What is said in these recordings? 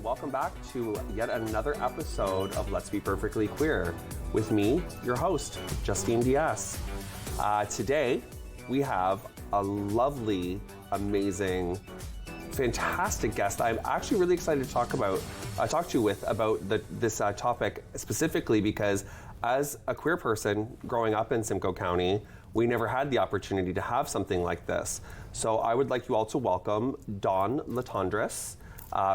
welcome back to yet another episode of Let's Be Perfectly Queer with me, your host, Justine Diaz. Today, we have a lovely, amazing, fantastic guest I'm actually really excited to talk to you with about this topic specifically because as a queer person growing up in Simcoe County, we never had the opportunity to have something like this. So I would like you all to welcome Dawn Latondress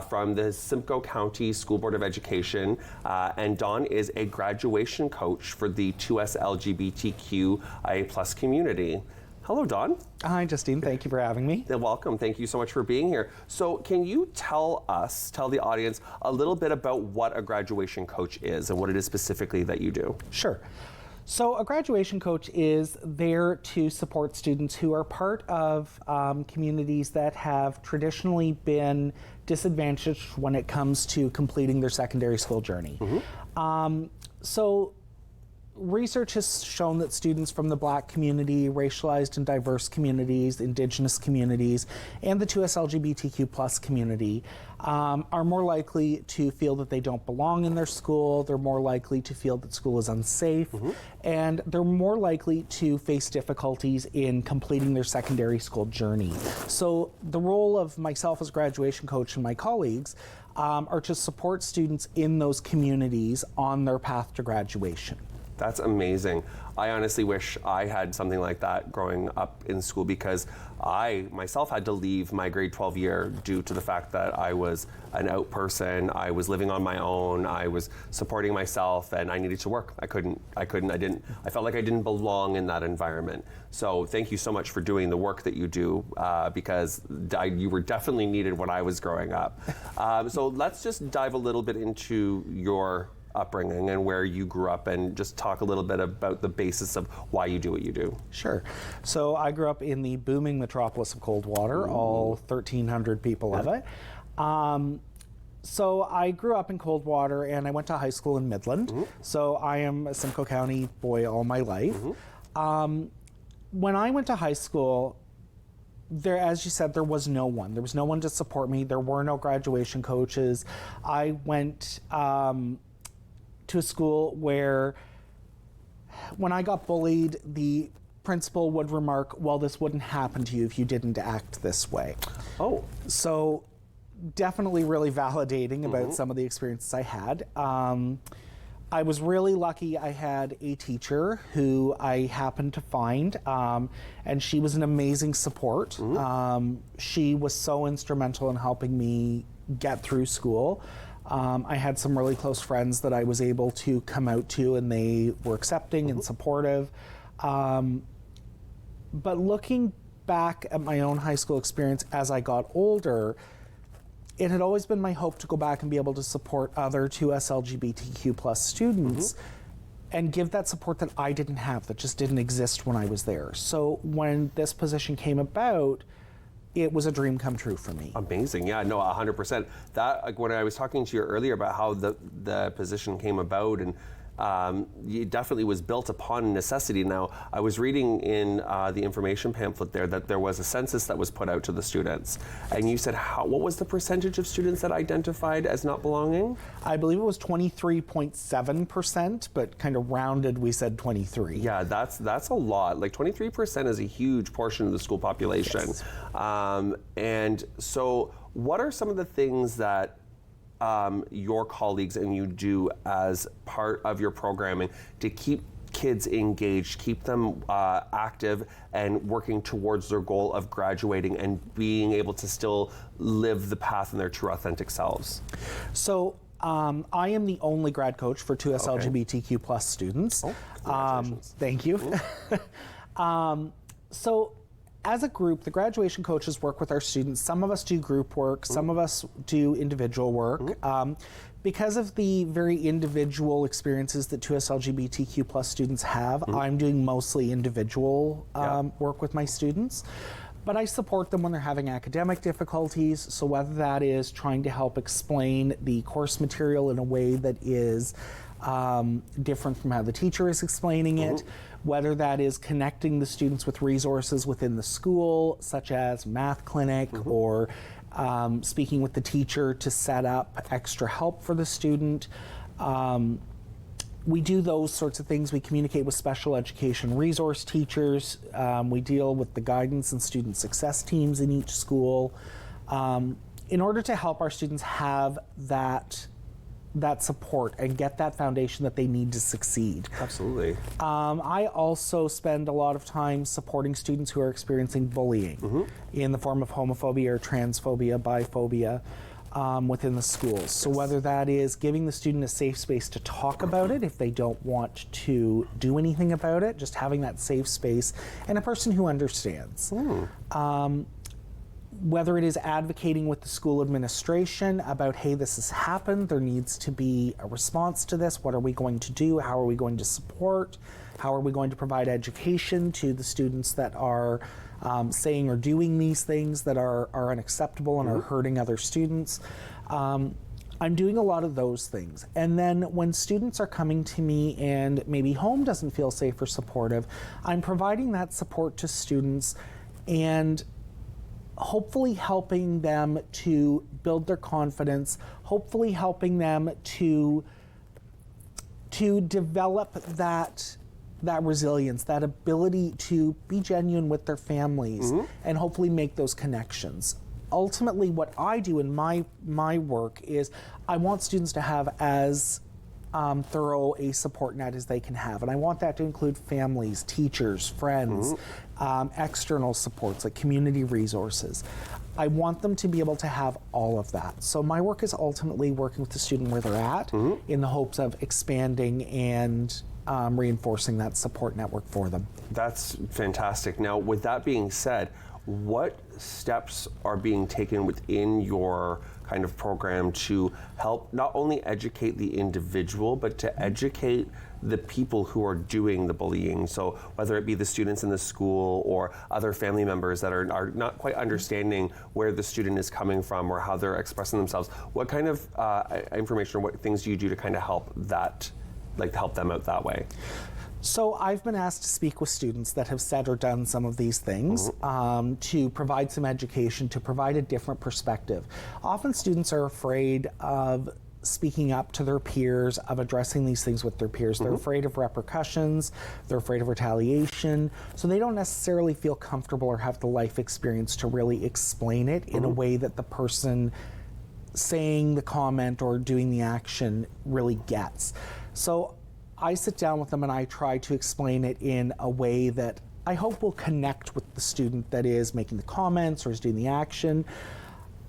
from the Simcoe County School Board of Education. And Dawn is a graduation coach for the 2S LGBTQIA+ community. Hello, Dawn. Hi, Justine. Thank you for having me. You're welcome. Thank you so much for being here. So can you tell the audience, a little bit about what a graduation coach is and what it is specifically that you do? Sure. So a graduation coach is there to support students who are part of communities that have traditionally been disadvantaged when it comes to completing their secondary school journey. So research has shown that students from the Black community, racialized and diverse communities, Indigenous communities, and the 2S LGBTQ+ community are more likely to feel that they don't belong in their school, they're more likely to feel that school is unsafe, and they're more likely to face difficulties in completing their secondary school journey. So the role of myself as graduation coach and my colleagues are to support students in those communities on their path to graduation. That's amazing. I honestly wish I had something like that growing up in school because I myself had to leave my grade 12 year due to the fact that I was an out person. I was living on my own. I was supporting myself and I needed to work. I felt like I didn't belong in that environment. So thank you so much for doing the work that you do because you were definitely needed when I was growing up. So let's just dive a little bit into your upbringing and where you grew up and just talk a little bit about the basis of why you do what you do. Sure. So I grew up in the booming metropolis of Coldwater, all 1,300 people of it. So I grew up in Coldwater and I went to high school in Midland. So I am a Simcoe County boy all my life. When I went to high school, there, as you said, there was no one. There was no one to support me. There were no graduation coaches. I went to a school where when I got bullied, the principal would remark, well, this wouldn't happen to you if you didn't act this way. Oh. So definitely really validating about some of the experiences I had. I was really lucky I had a teacher who I happened to find, and she was an amazing support. She was so instrumental in helping me get through school. I had some really close friends that I was able to come out to, and they were accepting and supportive. But looking back at my own high school experience as I got older, it had always been my hope to go back and be able to support other 2S LGBTQ+ students and give that support that I didn't have, that just didn't exist when I was there. So when this position came about, it was a dream come true for me. Amazing, yeah, no, 100%. That, like when I was talking to you earlier about how the position came about, and it definitely was built upon necessity. Now, I was reading in the information pamphlet there that there was a census that was put out to the students, and you said what was the percentage of students that identified as not belonging? I believe it was 23.7%, but kind of rounded, we said 23. Yeah, that's a lot. Like 23% is a huge portion of the school population. Yes. And so what are some of the things that your colleagues and you do as part of your programming to keep kids engaged, keep them active and working towards their goal of graduating and being able to still live the path in their true authentic selves? So I am the only grad coach for 2S LGBTQ+ students. Oh, congratulations. Thank you. So as a group, the graduation coaches work with our students. Some of us do group work, some of us do individual work. Because of the very individual experiences that 2S LGBTQ+ students have, I'm doing mostly individual work with my students. But I support them when they're having academic difficulties. So whether that is trying to help explain the course material in a way that is different from how the teacher is explaining it, whether that is connecting the students with resources within the school, such as math clinic or speaking with the teacher to set up extra help for the student. We do those sorts of things. We communicate with special education resource teachers. We deal with the guidance and student success teams in each school in order to help our students have that support and get that foundation that they need to succeed. Absolutely. I also spend a lot of time supporting students who are experiencing bullying in the form of homophobia or transphobia, biphobia within the schools. So whether that is giving the student a safe space to talk about it if they don't want to do anything about it, just having that safe space, and a person who understands. Whether it is advocating with the school administration about, hey, this has happened, there needs to be a response to this, what are we going to do, how are we going to support, how are we going to provide education to the students that are saying or doing these things that are unacceptable and are hurting other students. I'm doing a lot of those things. And then when students are coming to me and maybe home doesn't feel safe or supportive, I'm providing that support to students and hopefully helping them to build their confidence, hopefully helping them to develop that resilience, that ability to be genuine with their families and hopefully make those connections. Ultimately, what I do in my work is I want students to have as thorough a support net as they can have. And I want that to include families, teachers, friends, external supports like community resources. I want them to be able to have all of that. So my work is ultimately working with the student where they're at in the hopes of expanding and reinforcing that support network for them. That's fantastic. Now, with that being said, what steps are being taken within your kind of program to help not only educate the individual, but to educate the people who are doing the bullying? So whether it be the students in the school or other family members that are not quite understanding where the student is coming from or how they're expressing themselves, what kind of information or what things do you do to kind of help that, like help them out that way? So I've been asked to speak with students that have said or done some of these things to provide some education, to provide a different perspective. Often students are afraid of speaking up to their peers, of addressing these things with their peers. They're afraid of repercussions, they're afraid of retaliation, so they don't necessarily feel comfortable or have the life experience to really explain it in a way that the person saying the comment or doing the action really gets. So I sit down with them and I try to explain it in a way that I hope will connect with the student that is making the comments or is doing the action.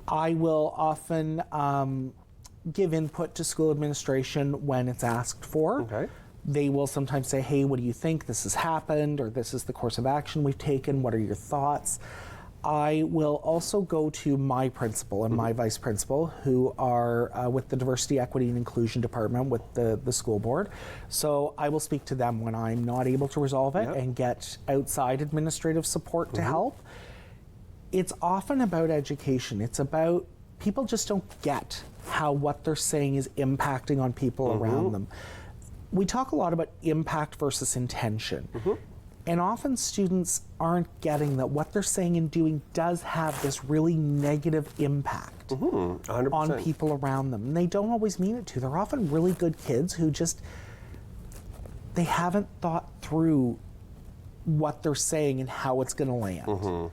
I will often give input to school administration when it's asked for. Okay. They will sometimes say, hey, what do you think? This has happened, or this is the course of action we've taken. What are your thoughts? I will also go to my principal and my vice principal, who are with the Diversity, Equity, and Inclusion Department with the school board. So I will speak to them when I'm not able to resolve it and get outside administrative support to help. It's often about education. It's about people just don't get how what they're saying is impacting on people around them. We talk a lot about impact versus intention. And often students aren't getting that what they're saying and doing does have this really negative impact 100%. on people around them. And they don't always mean it to. They're often really good kids who just, they haven't thought through what they're saying and how it's going to land.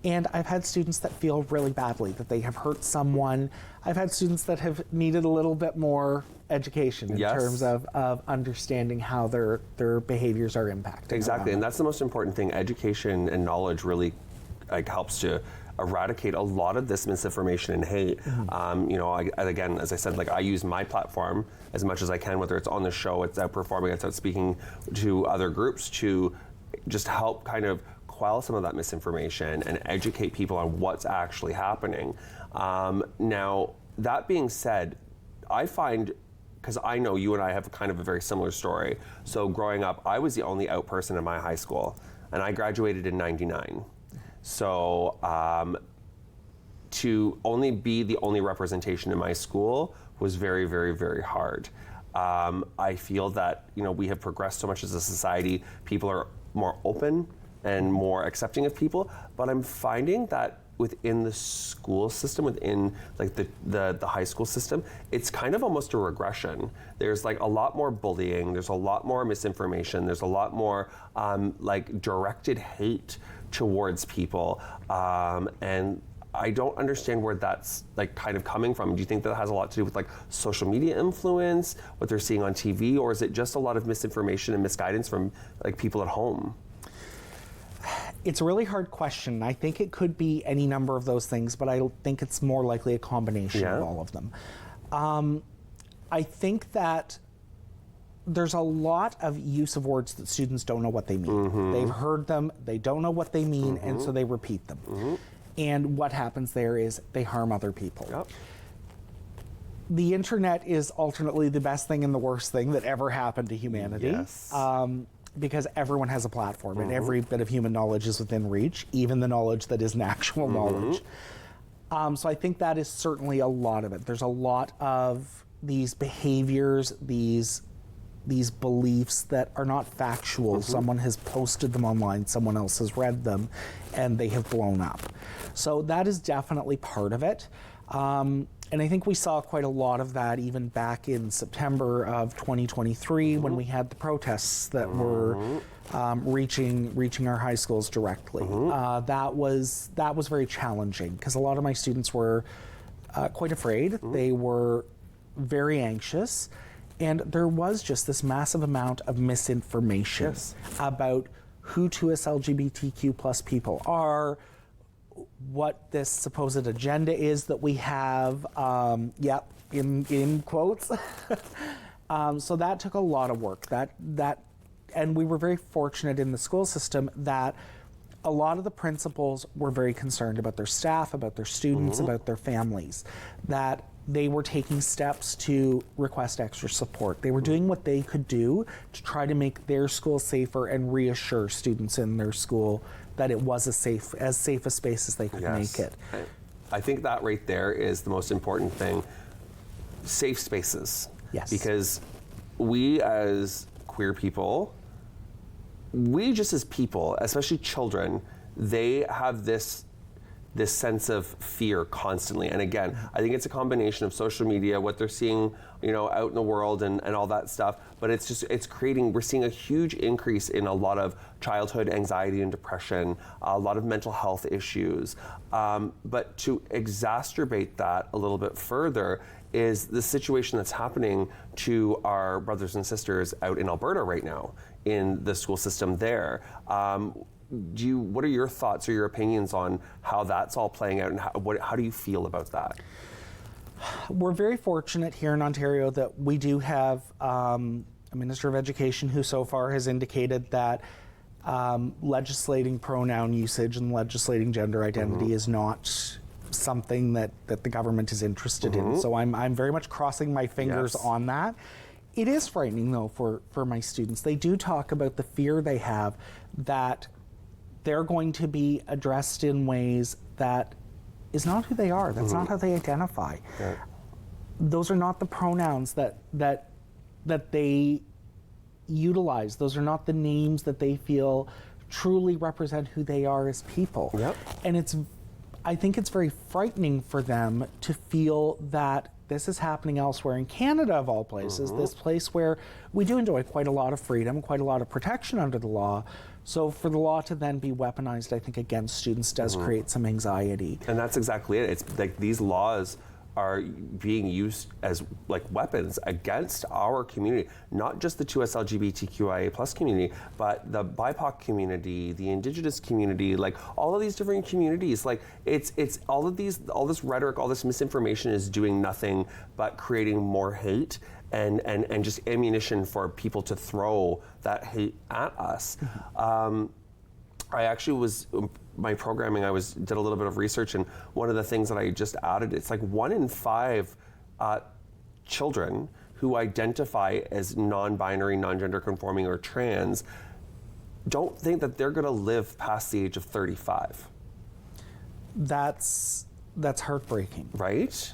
And I've had students that feel really badly, that they have hurt someone. I've had students that have needed a little bit more education in terms of understanding how their behaviors are impacted. Exactly, and that's the most important thing. Education and knowledge really helps to eradicate a lot of this misinformation and hate. You know, again, as I said, like I use my platform as much as I can, whether it's on the show, it's out performing, it's out speaking to other groups to just help kind of quell some of that misinformation and educate people on what's actually happening. Now, that being said, I find, because I know you and I have kind of a very similar story. So growing up, I was the only out person in my high school, and I graduated in '99. So to only be the only representation in my school was very, very, very hard. I feel that, you know, we have progressed so much as a society. People are more open and more accepting of people, but I'm finding that within the school system, within like the high school system, it's kind of almost a regression. There's like a lot more bullying, there's a lot more misinformation, there's a lot more like directed hate towards people, and I don't understand where that's like kind of coming from. Do you think that has a lot to do with like social media influence, what they're seeing on TV, or is it just a lot of misinformation and misguidance from like people at home? It's a really hard question. I think it could be any number of those things, but I think it's more likely a combination of all of them. I think that there's a lot of use of words that students don't know what they mean. They've heard them, they don't know what they mean, and so they repeat them. And what happens there is they harm other people. The internet is alternately the best thing and the worst thing that ever happened to humanity. Because everyone has a platform and every bit of human knowledge is within reach, even the knowledge that isn't actual knowledge. So I think that is certainly a lot of it. There's a lot of these behaviors, these beliefs that are not factual. Someone has posted them online, someone else has read them, and they have blown up. So that is definitely part of it. And I think we saw quite a lot of that even back in September of 2023 when we had the protests that were reaching our high schools directly. That was very challenging because a lot of my students were quite afraid. They were very anxious. And there was just this massive amount of misinformation about who 2S LGBTQ plus people are, what this supposed agenda is that we have, in quotes. So that took a lot of work. And we were very fortunate in the school system that a lot of the principals were very concerned about their staff, about their students, about their families, that they were taking steps to request extra support. They were doing what they could do to try to make their school safer and reassure students in their school that it was as safe a space as they could make it. I think that right there is the most important thing. Safe spaces. Because we as queer people, we just as people, especially children, they have this sense of fear constantly. And again, I think it's a combination of social media, what they're seeing, out in the world and all that stuff. But we're seeing a huge increase in a lot of childhood anxiety and depression, a lot of mental health issues. But to exacerbate that a little bit further is the situation that's happening to our brothers and sisters out in Alberta right now in the school system there. What are your thoughts or your opinions on how that's all playing out, and how do you feel about that? We're very fortunate here in Ontario that we do have a Minister of Education who so far has indicated that legislating pronoun usage and legislating gender identity is not something that the government is interested in. So I'm very much crossing my fingers on that. It is frightening though for my students. They do talk about the fear they have that they're going to be addressed in ways that is not who they are. That's not how they identify. Those are not the pronouns that they utilize. Those are not the names that they feel truly represent who they are as people. And I think it's very frightening for them to feel that this is happening elsewhere in Canada, of all places, this place where we do enjoy quite a lot of freedom, quite a lot of protection under the law. So for the law to then be weaponized, I think, against students does create some anxiety. And that's exactly it. It's like these laws are being used as like weapons against our community, not just the 2S LGBTQIA plus community, but the BIPOC community, the Indigenous community, like all of these different communities. Like it's all this rhetoric, all this misinformation is doing nothing but creating more hate and just ammunition for people to throw that hate at us. I actually my programming, did a little bit of research, and one of the things that I just added, it's like 1 in 5 children who identify as non-binary, non-gender conforming, or trans don't think that they're gonna live past the age of 35. That's heartbreaking. Right?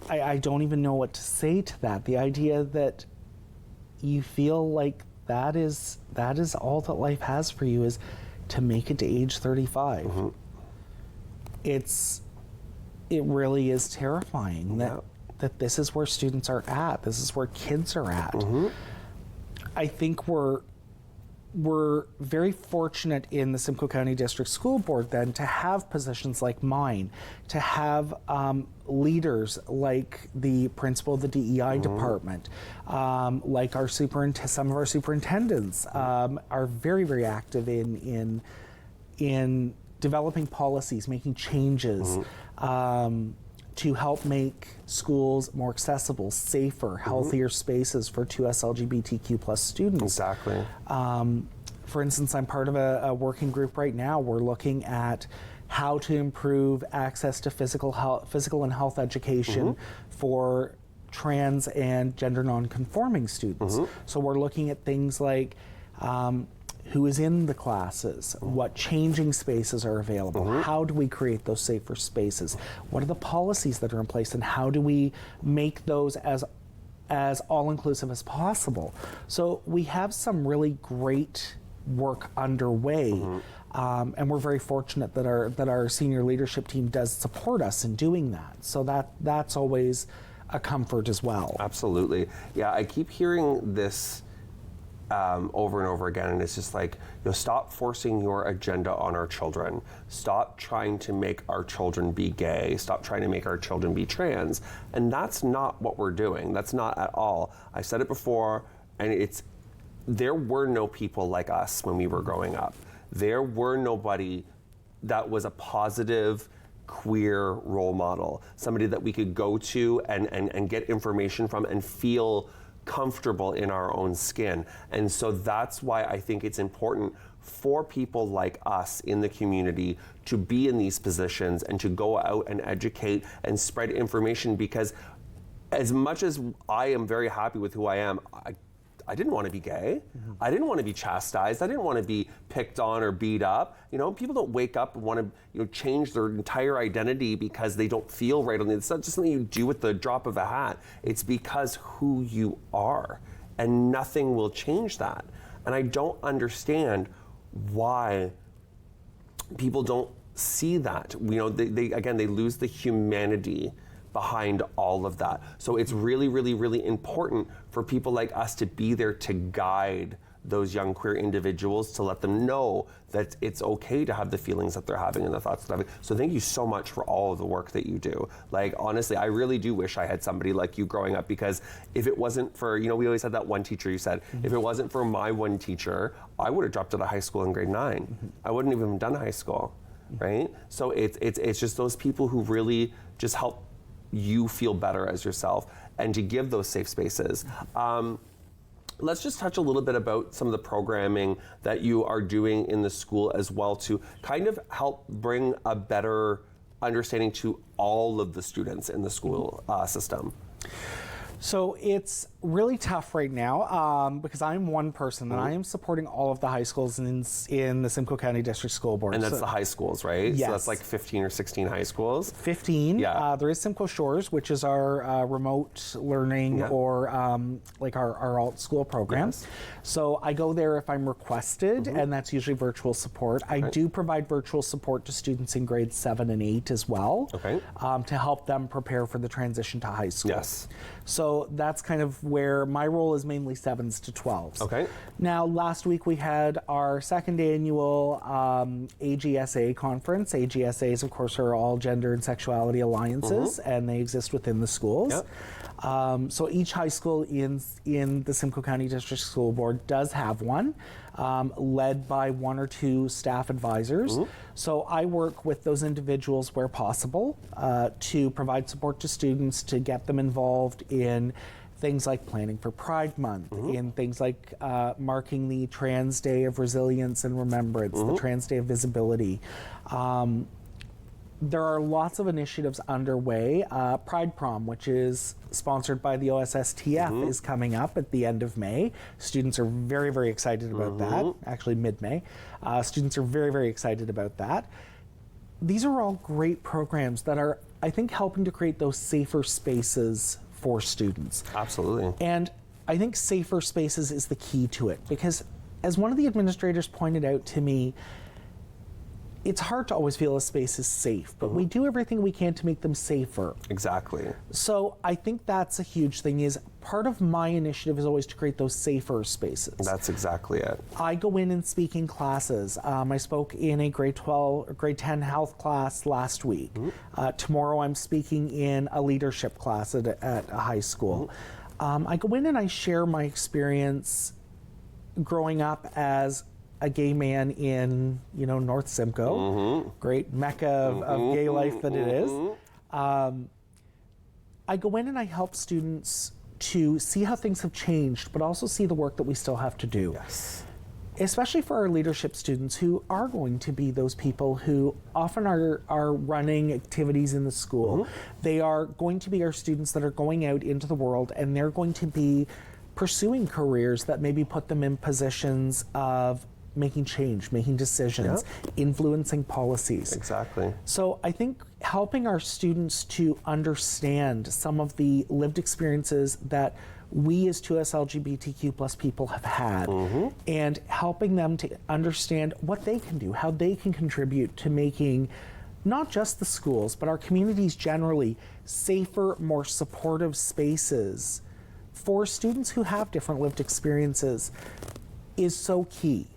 I don't even know what to say to that. The idea that you feel like that is all that life has for you is to make it to age 35. it really is terrifying that this is where students are at. This is where kids are at. I think we're very fortunate in the Simcoe County District School Board then to have positions like mine, to have leaders like the principal of the DEI department, like some of our superintendents are very, very active in developing policies, making changes to help make schools more accessible, safer, healthier spaces for 2S LGBTQ plus students. Exactly. For instance, I'm part of a working group right now. We're looking at how to improve access to physical and health education for trans and gender non-conforming students. So we're looking at things like who is in the classes, what changing spaces are available, how do we create those safer spaces, what are the policies that are in place, and how do we make those as all-inclusive as possible. So we have some really great work underway, and we're very fortunate that our senior leadership team does support us in doing that. So that's always a comfort as well. Absolutely. Yeah, I keep hearing this over and over again, and it's just like, stop forcing your agenda on our children. Stop trying to make our children be gay. Stop trying to make our children be trans. And that's not what we're doing. That's not at all. I said it before, and there were no people like us when we were growing up. There were nobody that was a positive queer role model, somebody that we could go to and get information from and feel comfortable in our own skin. And so that's why I think it's important for people like us in the community to be in these positions and to go out and educate and spread information, because as much as I am very happy with who I am, I didn't want to be gay. I didn't want to be chastised. I didn't want to be picked on or beat up. People don't wake up and want to change their entire identity because they don't feel right on the. It's not just something you do with the drop of a hat. It's because who you are, and nothing will change that. And I don't understand why people don't see that. They lose the humanity behind all of that. So it's really, really, really important for people like us to be there to guide those young queer individuals, to let them know that it's okay to have the feelings that they're having and the thoughts that they're having. So thank you so much for all of the work that you do. Like, honestly, I really do wish I had somebody like you growing up, because if it wasn't for, we always had that one teacher, you said, if it wasn't for my one teacher, I would have dropped out of high school in grade 9. I wouldn't even have done high school, right? So it's just those people who really just help you feel better as yourself and to give those safe spaces. Let's just touch a little bit about some of the programming that you are doing in the school as well, to kind of help bring a better understanding to all of the students in the school system. So it's really tough right now because I'm one person and I am supporting all of the high schools in the Simcoe County District School Board. And that's the high schools, right? Yes. So that's like 15 or 16 high schools? 15. Yeah. There is Simcoe Shores, which is our remote learning or like our alt school program. Yes. So I go there if I'm requested, and that's usually virtual support. I do provide virtual support to students in grades 7 and 8 as well, to help them prepare for the transition to high school. Yes. So that's kind of where my role is, mainly 7s to 12s. Okay. Now, last week we had our second annual AGSA conference. AGSAs, of course, are all gender and sexuality alliances, and they exist within the schools. Yep. So each high school in the Simcoe County District School Board does have one, led by 1 or 2 staff advisors. So I work with those individuals where possible to provide support to students, to get them involved in things like planning for Pride Month, in things like marking the Trans Day of Resilience and Remembrance, the Trans Day of Visibility. There are lots of initiatives underway. Pride Prom, which is sponsored by the OSSTF, is coming up at the end of May. Students are very, very excited about that, actually mid-May. Students are very, very excited about that. These are all great programs that are, I think, helping to create those safer spaces for students. Absolutely. And I think safer spaces is the key to it, because as one of the administrators pointed out to me, it's hard to always feel a space is safe, but we do everything we can to make them safer. Exactly. So I think that's a huge thing. Is part of my initiative is always to create those safer spaces. That's exactly it. I go in and speak in classes. I spoke in a grade 10 health class last week. Tomorrow I'm speaking in a leadership class at a high school. I go in and I share my experience growing up as a gay man in, North Simcoe, great mecca of gay life that it is. I go in and I help students to see how things have changed, but also see the work that we still have to do. Yes. Especially for our leadership students who are going to be those people who often are running activities in the school. They are going to be our students that are going out into the world, and they're going to be pursuing careers that maybe put them in positions of making change, making decisions, influencing policies. Exactly. So I think helping our students to understand some of the lived experiences that we as 2S LGBTQ plus people have had, and helping them to understand what they can do, how they can contribute to making not just the schools, but our communities generally safer, more supportive spaces for students who have different lived experiences is so key.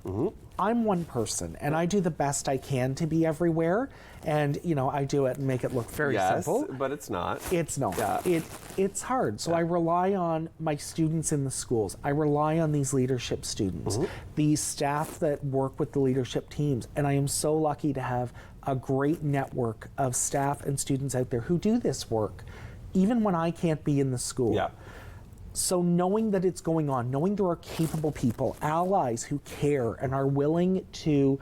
I'm one person, and I do the best I can to be everywhere, and I do it and make it look very simple. But it's not. It's not. Yeah. It's hard. So I rely on my students in the schools. I rely on these leadership students, these staff that work with the leadership teams, and I am so lucky to have a great network of staff and students out there who do this work, even when I can't be in the school. Yeah. So knowing that it's going on, knowing there are capable people, allies who care and are willing to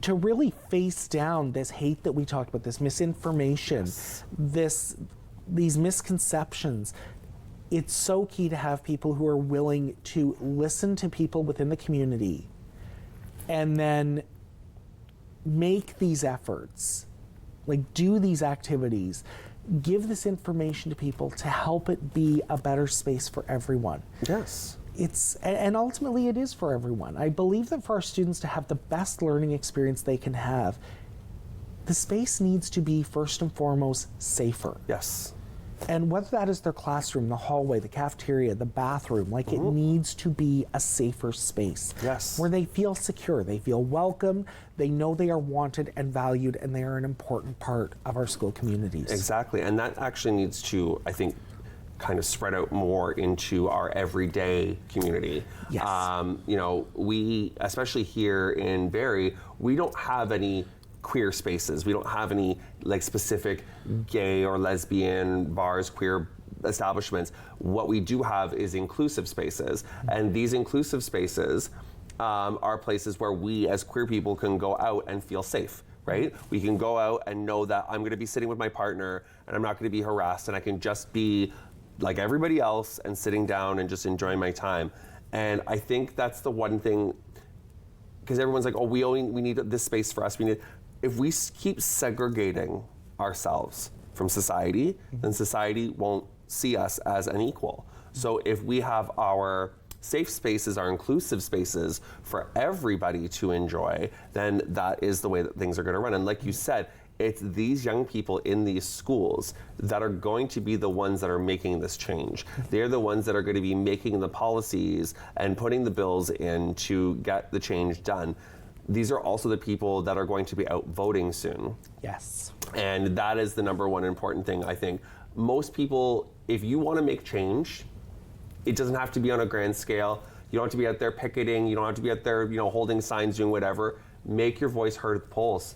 really face down this hate that we talked about, this misinformation, these misconceptions. It's so key to have people who are willing to listen to people within the community and then make these efforts, like do these activities, give this information to people to help it be a better space for everyone. Yes. And ultimately it is for everyone. I believe that for our students to have the best learning experience they can have, the space needs to be first and foremost safer. Yes. And whether that is their classroom, the hallway, the cafeteria, the bathroom, like it needs to be a safer space. Yes. Where they feel secure, they feel welcome, they know they are wanted and valued, and they are an important part of our school communities. Exactly. And that actually needs to, I think, kind of spread out more into our everyday community. Yes. We, especially here in Barrie, we don't have any queer spaces. We don't have any specific gay or lesbian bars, queer establishments. What we do have is inclusive spaces, and these inclusive spaces are places where we as queer people can go out and feel safe, right? We can go out and know that I'm going to be sitting with my partner and I'm not going to be harassed, and I can just be like everybody else and sitting down and just enjoying my time. And I think that's the one thing, because everyone's like, oh, we need this space for us. If we keep segregating ourselves from society, then society won't see us as an equal. So if we have our safe spaces, our inclusive spaces for everybody to enjoy, then that is the way that things are going to run. And like you said, it's these young people in these schools that are going to be the ones that are making this change. They're the ones that are going to be making the policies and putting the bills in to get the change done. These are also the people that are going to be out voting soon. Yes. And that is the number one important thing, I think. Most people, if you want to make change, it doesn't have to be on a grand scale. You don't have to be out there picketing. You don't have to be out there, holding signs, doing whatever. Make your voice heard at the polls.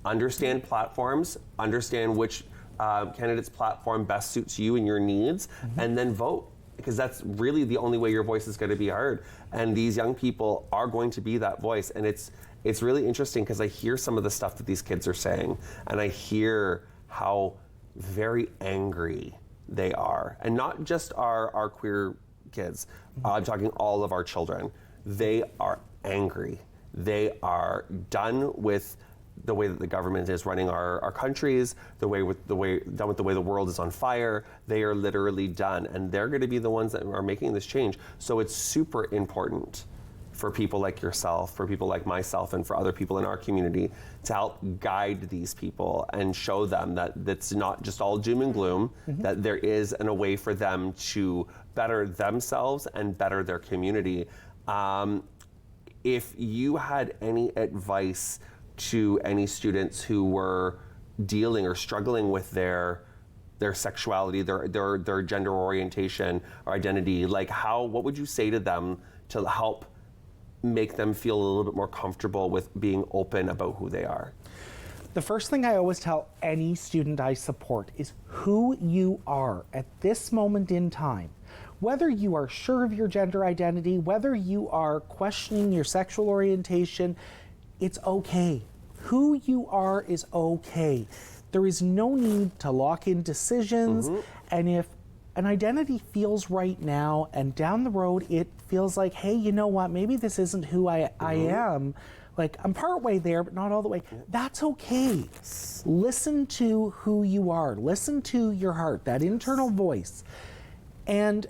Understand platforms. Understand which candidate's platform best suits you and your needs, and then vote. Because that's really the only way your voice is going to be heard. And these young people are going to be that voice. And it's really interesting because I hear some of the stuff that these kids are saying, and I hear how very angry they are. And not just our queer kids. I'm talking all of our children. They are angry. They are done with the way that the government is running our countries, done with the way the world is on fire. They are literally done, and they're going to be the ones that are making this change. So it's super important for people like yourself, for people like myself, and for other people in our community to help guide these people and show them that it's not just all doom and gloom, that there is a way for them to better themselves and better their community. If you had any advice to any students who were dealing or struggling with their sexuality, their gender orientation or identity, like what would you say to them to help make them feel a little bit more comfortable with being open about who they are? The first thing I always tell any student I support is who you are at this moment in time. Whether you are sure of your gender identity, whether you are questioning your sexual orientation, it's okay. Who you are is okay. There is no need to lock in decisions, and if an identity feels right now and down the road it feels like, hey, you know what, maybe this isn't who I am, like I'm partway there but not all the way, that's okay. Listen to who you are, listen to your heart, that internal voice, and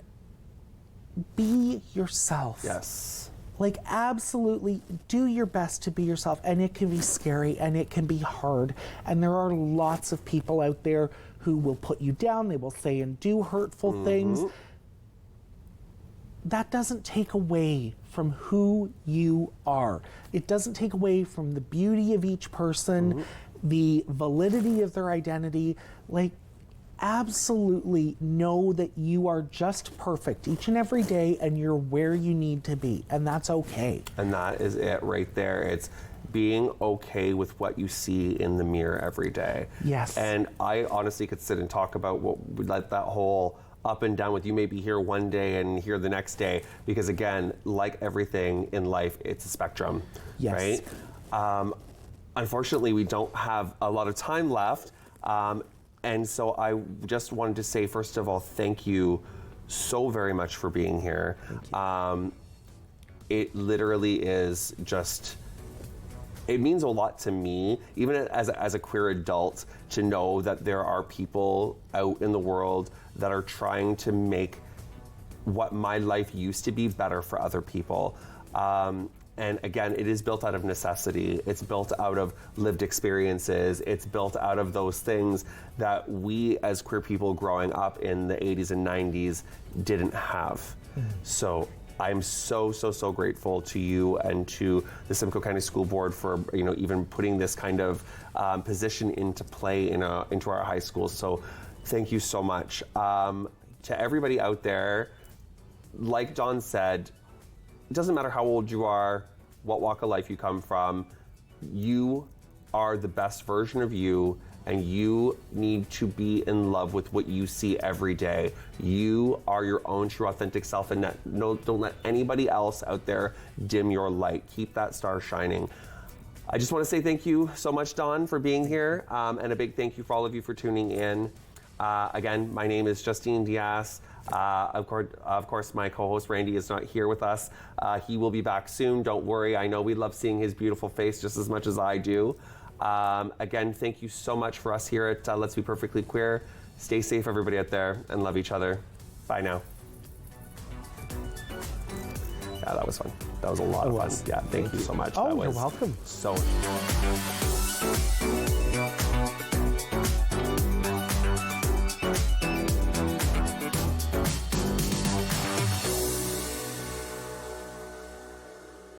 be yourself. Yes. Like, absolutely do your best to be yourself, and it can be scary and it can be hard, and there are lots of people out there who will put you down, they will say and do hurtful things. That doesn't take away from who you are. It doesn't take away from the beauty of each person, the validity of their identity. Like, absolutely know that you are just perfect each and every day, and you're where you need to be, and that's okay. And that is it right there. It's being okay with what you see in the mirror every day. Yes. And I honestly could sit and talk about that whole up and down with you, maybe here one day and here the next day, because again, like everything in life, it's a spectrum, Yes. right? Unfortunately, we don't have a lot of time left. And so I just wanted to say, first of all, thank you so very much for being here. It literally is just, it means a lot to me, even as a queer adult, to know that there are people out in the world that are trying to make what my life used to be better for other people. And again, it is built out of necessity. It's built out of lived experiences. It's built out of those things that we as queer people growing up in the 80s and 90s didn't have. So I'm so grateful to you and to the Simcoe County School Board for even putting this kind of position into play into our high schools. So thank you so much. To everybody out there, like Dawn said, it doesn't matter how old you are, what walk of life you come from, you are the best version of you, and you need to be in love with what you see every day. You are your own true authentic self, and don't let anybody else out there dim your light. Keep that star shining. I just want to say thank you so much, Dawn, for being here, and a big thank you for all of you for tuning in. Again, my name is Justine Diaz. Of course, my co-host Randy is not here with us. He will be back soon. Don't worry. I know we love seeing his beautiful face just as much as I do. Again, thank you so much for us here at Let's Be Perfectly Queer. Stay safe, everybody out there, and love each other. Bye now. Yeah, that was fun. That was a lot of fun. Yeah, thank you so much. Oh, that was you're welcome. So